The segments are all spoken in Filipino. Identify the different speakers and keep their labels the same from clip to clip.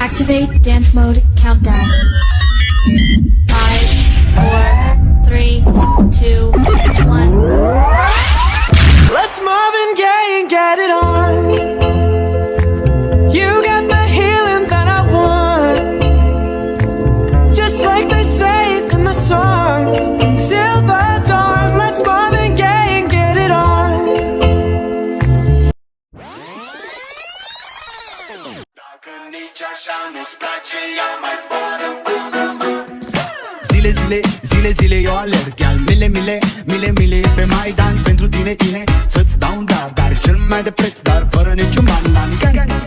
Speaker 1: Activate dance mode countdown. 5, 4, 3, 2, 1.
Speaker 2: Let's Marvin Gaye and get it on. You got the healing that I want, just like they say in the song. Till the dawn, let's Marvin Gaye and get it on.
Speaker 3: Zile, eu alerg al mile pe Maidan pentru tine, să-ți dau un dar cel mai de preț, dar fără niciun ban.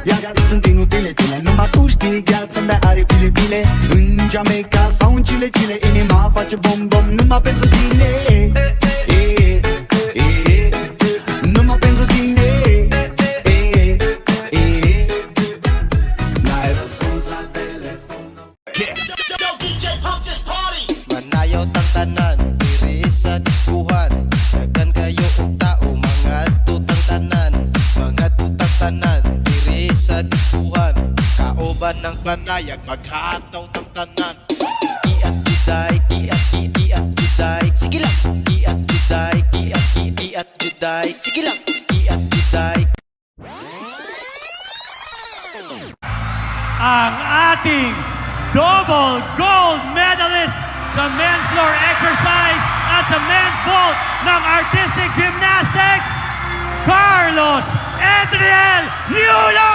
Speaker 3: Iar sunt inutile tine, numai tu știi, gheal să-mi dai aripile. În Jamaica sau în Chile, inima face bom, numai pentru tine. Numai pentru tine. N-ai răspuns la telefon.
Speaker 4: Manayaw tang tanan, diri sa diskuhan. Dagan kayo og tao, mga tutang tanan. Mga tutang tanan, diri sa diskuhan. Kauban ng panayag, maghataw tang tanan. Kiat juday, kiat juday. Sige lang, kiat juday, kiat juday. Sige lang, kiat juday.
Speaker 5: Ang ating double gold medalist sa men's floor exercise at sa men's vault ng artistic gymnastics, Carlos Adriel Yulo!